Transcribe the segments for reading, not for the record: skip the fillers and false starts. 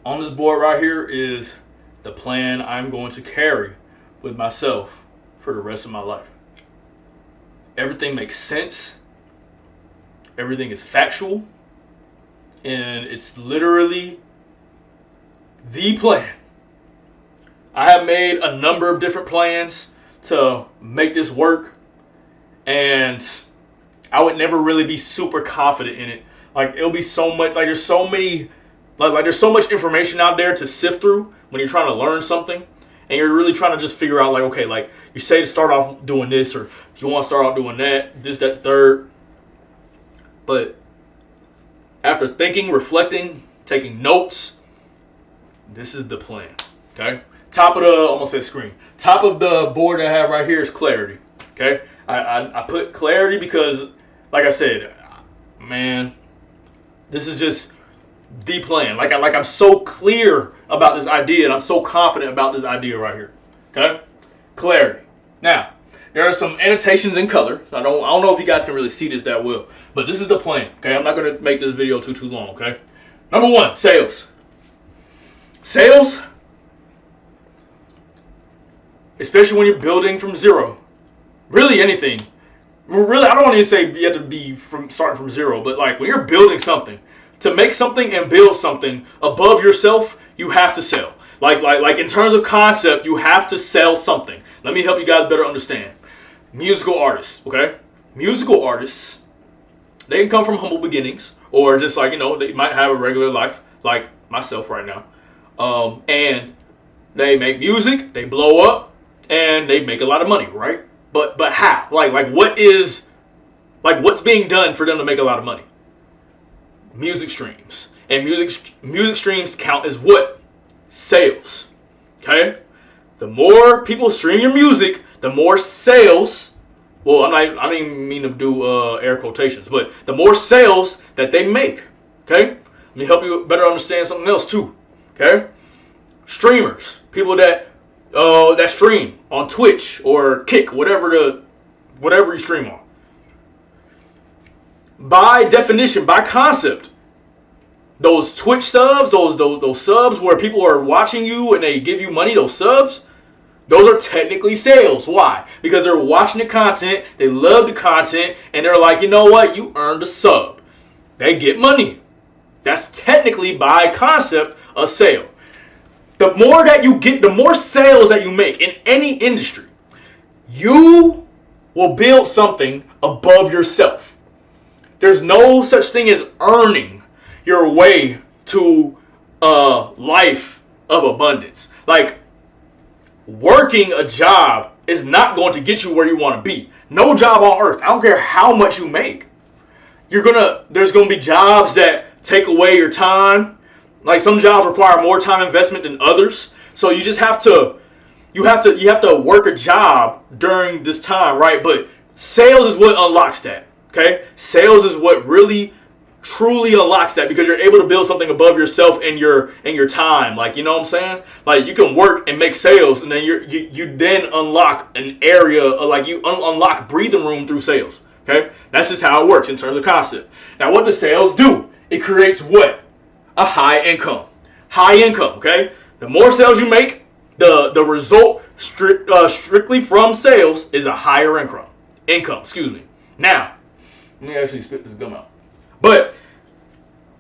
On this board right here is the plan I'm going to carry with myself for the rest of my life. Everything makes sense. Everything is factual. And it's literally the plan. I have made a number of different plans to make this work. And I would never really be super confident in it. Like, it'll be so much, like, there's so many, like there's so much information out there to sift through when you're trying to learn something. And you're really trying to just figure out, like, okay, like, you say to start off doing this, or if you want to start off doing that, this, that, third. But after thinking, reflecting, taking notes, this is the plan, okay? Top of the, almost say screen. Top of the board I have right here is clarity, okay? I put clarity because, like I said, man, this is just the plan. Like I'm so clear about this idea, and I'm so confident about this idea right here, okay? Clarity. Now, there are some annotations in color. So I don't know if you guys can really see this that well, but this is the plan, okay? I'm not going to make this video too long, okay? Number one, sales. Sales, especially when you're building from zero. Really anything. Really, I don't want to say you have to be starting from zero, but like when you're building something, to make something and build something above yourself, you have to sell. Like in terms of concept, you have to sell something. Let me help you guys better understand. Musical artists, okay? Musical artists, they can come from humble beginnings, or just like, they might have a regular life, like myself right now. And they make music, they blow up, and they make a lot of money, right? But how? Like what's being done for them to make a lot of money? Music streams. And music streams count as what? Sales. Okay? The more people stream your music, the more sales. Well, I don't even mean to do air quotations, but the more sales that they make. Okay? Let me help you better understand something else too. Okay? Streamers. People that stream on Twitch or Kick, whatever you stream on. By definition, by concept, those Twitch subs, those subs where people are watching you and they give you money, those subs, those are technically sales. Why? Because they're watching the content, they love the content, and they're like, you know what? You earned a sub. They get money. That's technically, by concept, a sale. The more that you get, the more sales that you make in any industry, you will build something above yourself. There's no such thing as earning your way to a life of abundance. Like, working a job is not going to get you where you want to be. No job on earth. I don't care how much you make. There's going to be jobs that take away your time. Like, some jobs require more time investment than others. So you just have to, you have to work a job during this time, right? But sales is what unlocks that, okay? Sales is what really, truly unlocks that, because you're able to build something above yourself and your time. Like, you know what I'm saying? Like, you can work and make sales, and then you then unlock an area, like you unlock breathing room through sales, okay? That's just how it works in terms of concept. Now, what does sales do? It creates what? A high income. High income, okay? The more sales you make, the result strictly from sales is a higher income. Now, let me actually spit this gum out. But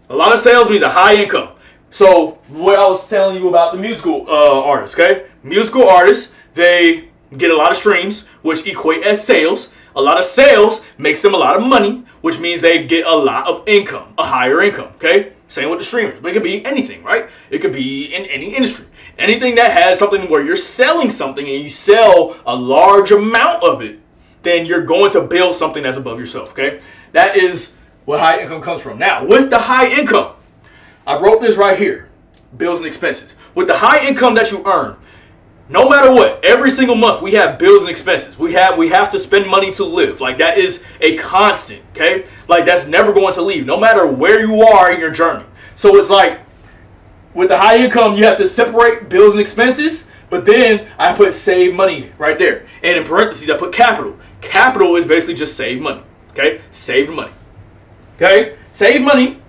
a lot of sales means a high income. So what I was telling you about the musical artists, okay? Musical artists, they get a lot of streams, which equate as sales. A lot of sales makes them a lot of money, which means they get a lot of income, a higher income, okay? Same with the streamers. But it could be anything, right? It could be in any industry. Anything that has something where you're selling something and you sell a large amount of it, then you're going to build something that's above yourself, okay? That is what high income comes from. Now, with the high income, I wrote this right here, bills and expenses. With the high income that you earn, no matter what, every single month we have bills and expenses. We have to spend money to live. Like, that is a constant, okay? Like, that's never going to leave, no matter where you are in your journey. So it's like, with the high income, you have to separate bills and expenses, but then I put save money right there. And in parentheses, I put capital. Capital is basically just save money, okay? Save money, okay? Save money.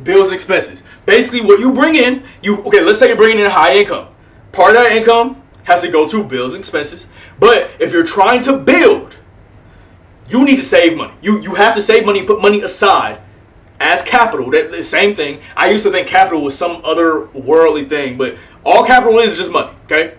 bills and expenses. Basically, what you bring in, let's say you're bringing in high income. Part of that income has to go to bills and expenses. But if you're trying to build, you need to save money. You have to save money, put money aside as capital. The same thing. I used to think capital was some other worldly thing, but all capital is just money, okay?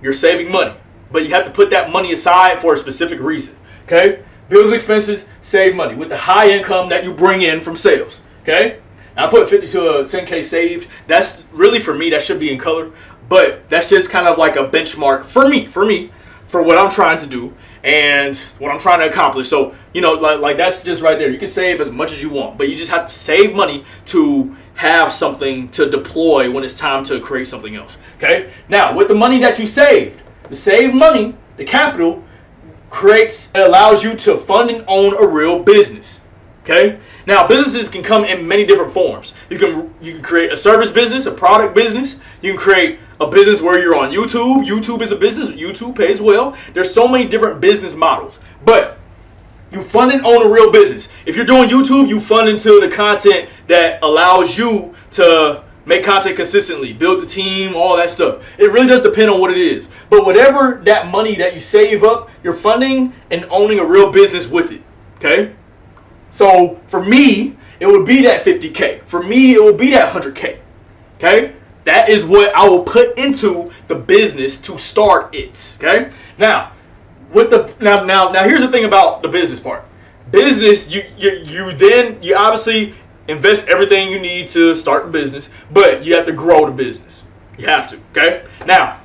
You're saving money, but you have to put that money aside for a specific reason, okay? Bills and expenses, save money with the high income that you bring in from sales, okay? Now I put 50 to a 10K saved. That's really, for me, that should be in color, but that's just kind of like a benchmark for me, for what I'm trying to do and what I'm trying to accomplish. So, like that's just right there. You can save as much as you want, but you just have to save money to have something to deploy when it's time to create something else. Okay? Now, with the money that you saved, the saved money, the capital, allows you to fund and own a real business. Okay? Now, businesses can come in many different forms. You can create a service business, a product business. You can create a business where you're on YouTube. YouTube is a business. YouTube pays well. There's so many different business models. But you fund and own a real business. If you're doing YouTube, you fund into the content that allows you to make content consistently, build the team, all that stuff. It really does depend on what it is. But whatever that money that you save up, you're funding and owning a real business with it. Okay? So for me, it would be that 50K. For me, it would be that 100K. Okay? That is what I will put into the business to start it. Okay? Now, now here's the thing about the business part. Business, you obviously invest everything you need to start the business, but you have to grow the business. You have to. Okay? Now,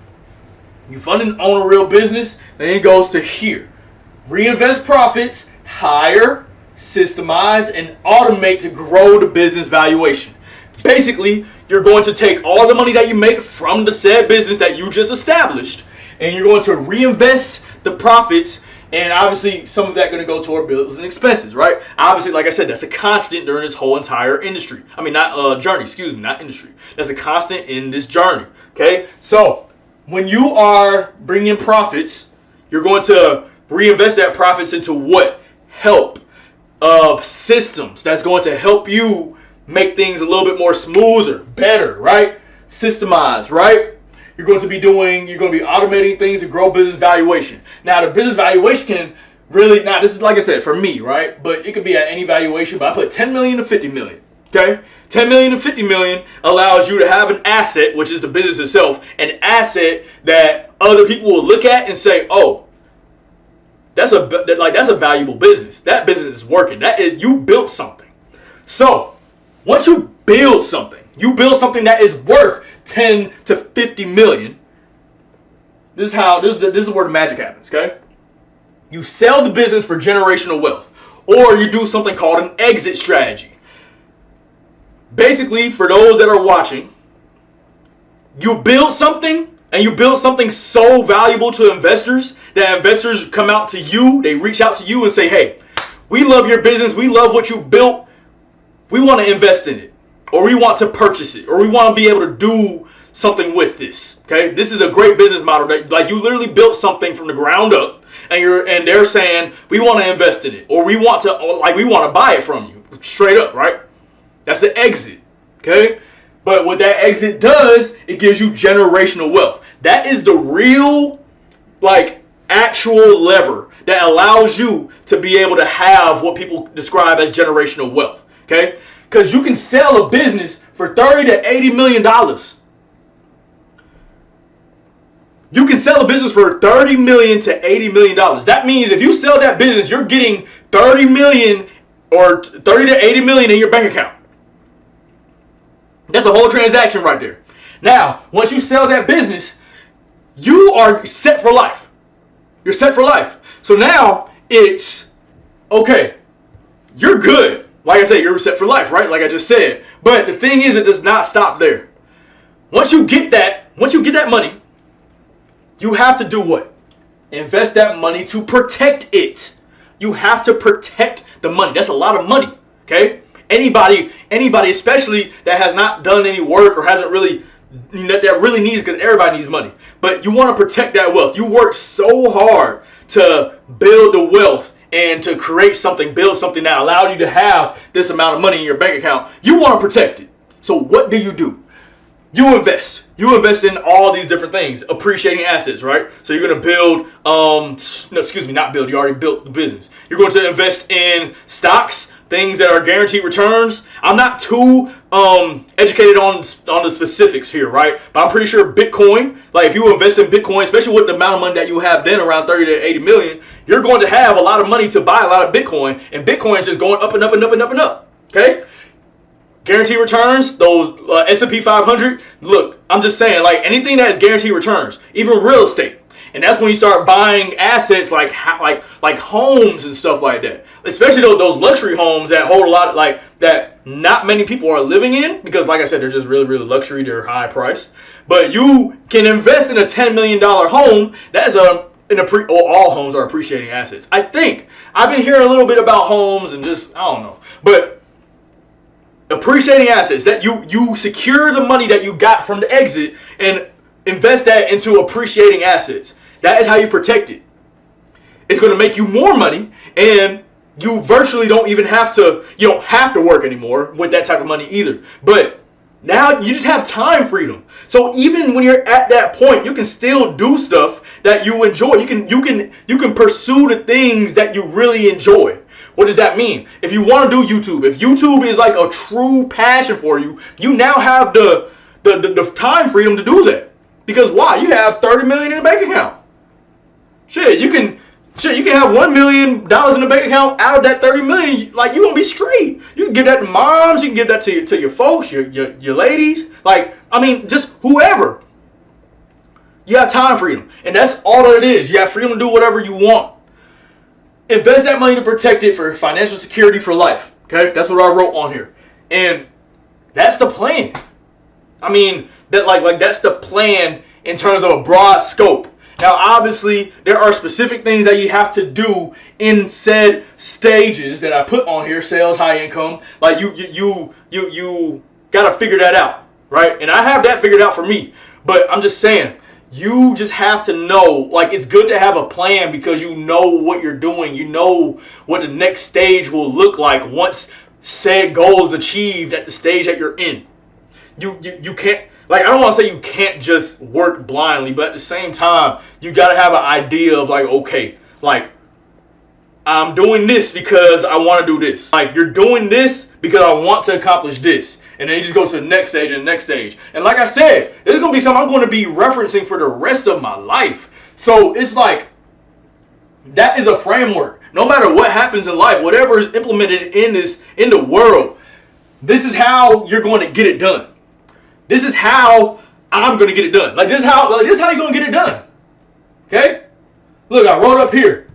you fund and own a real business, then it goes to here. Reinvest profits, hire, systemize, and automate to grow the business valuation. Basically, you're going to take all the money that you make from the said business that you just established, and you're going to reinvest the profits, and obviously some of that going to go toward bills and expenses, right? Obviously, like I said, that's a constant during this whole entire industry. Not industry. That's a constant in this journey, okay? So, when you are bringing in profits, you're going to reinvest that profits into what? Help. Systems that's going to help you make things a little bit more smoother, better, right? Systemize, right? You're going to be automating things to grow business valuation. Now, the business valuation can really, now this is like I said, for me, right? But it could be at any valuation, but I put 10 million to 50 million, okay? 10 million to 50 million allows you to have an asset, which is the business itself, an asset that other people will look at and say, oh, that's a valuable business. That business is working. You built something. So once you build something that is worth 10 to 50 million. This is where the magic happens. Okay, you sell the business for generational wealth, or you do something called an exit strategy. Basically, for those that are watching, you build something. And you build something so valuable to investors that investors come out to you, they reach out to you and say, hey, we love your business, we love what you built, we want to invest in it, or we want to purchase it, or we want to be able to do something with this. Okay, this is a great business model that, like, you literally built something from the ground up, and they're saying we want to invest in it, or we want to buy it from you straight up, right? That's the exit. Okay. But what that exit does, it gives you generational wealth. That is the real, actual lever that allows you to be able to have what people describe as generational wealth. Okay? Because you can sell a business for $30 to $80 million. You can sell a business for $30 million to $80 million. That means if you sell that business, you're getting $30 million or $30 to $80 million in your bank account. That's a whole transaction right there. Now, once you sell that business, you are set for life. You're set for life. So now it's, okay, you're good. Like I said, you're set for life, right? Like I just said. But the thing is, it does not stop there. Once you get that money, you have to do what? Invest that money to protect it. You have to protect the money. That's a lot of money, okay? Anybody, especially that has not done any work or hasn't really, that really needs, because everybody needs money. But you want to protect that wealth. You work so hard to build the wealth and to create something, build something that allowed you to have this amount of money in your bank account, you want to protect it. So what do? You invest. You invest in all these different things, appreciating assets, right? So you're going to build, not build, you already built the business. You're going to invest in stocks, things that are guaranteed returns. I'm not too educated on the specifics here, right? But I'm pretty sure Bitcoin, like if you invest in Bitcoin, especially with the amount of money that you have then, around 30 to 80 million, you're going to have a lot of money to buy a lot of Bitcoin, and Bitcoin is just going up and up and up and up and up, okay? Guaranteed returns, those S&P 500. Look, I'm just saying, like anything that has guaranteed returns, even real estate, and that's when you start buying assets like homes and stuff like that. Especially those luxury homes that hold a lot of, like, that not many people are living in, because like I said, they're just really, really luxury. They're high price. But you can invest in a $10 million home. That's all homes are appreciating assets. I think I've been hearing a little bit about homes and just I don't know, but appreciating assets, that you secure the money that you got from the exit and invest that into appreciating assets. That is how you protect it. It's going to make you more money, and you virtually don't have to work anymore with that type of money either. But now you just have time freedom. So even when you're at that point, you can still do stuff that you enjoy. You can pursue the things that you really enjoy. What does that mean? If you want to do YouTube, if YouTube is like a true passion for you, you now have the time freedom to do that. Because why? You have 30 million in the bank account. You can have $1 million in the bank account. Out of that 30 million, like, you're gonna be straight. You can give that to moms, you can give that to your folks, your ladies, like, I mean, just whoever. You have time freedom. And that's all that it is. You have freedom to do whatever you want. Invest that money to protect it for financial security for life. Okay, that's what I wrote on here, and that's the plan. I mean, that's the plan in terms of a broad scope. Now, obviously, there are specific things that you have to do in said stages that I put on here: sales, high income. Like you gotta figure that out, right? And I have that figured out for me. But I'm just saying, you just have to know, like, it's good to have a plan because you know what you're doing. You know what the next stage will look like once said goal is achieved at the stage that you're in. You can't, like, I don't want to say you can't just work blindly, but at the same time, you got to have an idea of, like, okay, like, I'm doing this because I want to do this. Like, you're doing this because I want to accomplish this. And then you just go to the next stage and the next stage. And like I said, this is going to be something I'm going to be referencing for the rest of my life. So it's like, that is a framework. No matter what happens in life, whatever is implemented in the world, this is how you're going to get it done. This is how I'm going to get it done. This is how you're going to get it done. Okay? Look, I wrote up here.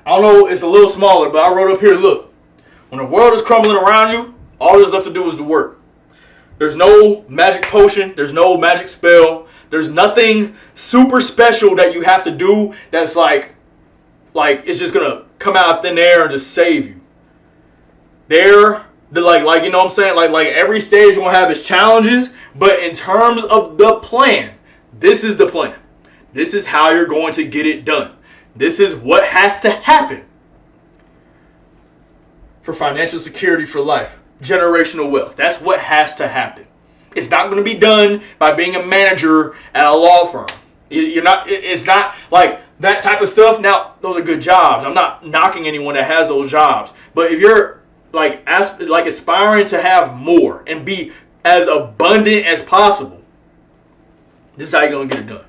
I don't know, it's a little smaller, but I wrote up here, look. When the world is crumbling around you, all there's left to do is to work. There's no magic potion. There's no magic spell. There's nothing super special that you have to do that's like it's just going to come out of thin air and just save you. You know what I'm saying? Like every stage is going to have its challenges, but in terms of the plan, this is the plan. This is how you're going to get it done. This is what has to happen for financial security for life. Generational wealth. That's what has to happen. It's not going to be done by being a manager at a law firm. It's not like that type of stuff. Now, those are good jobs. I'm not knocking anyone that has those jobs. But if you're aspiring to have more and be as abundant as possible, this is how you're going to get it done.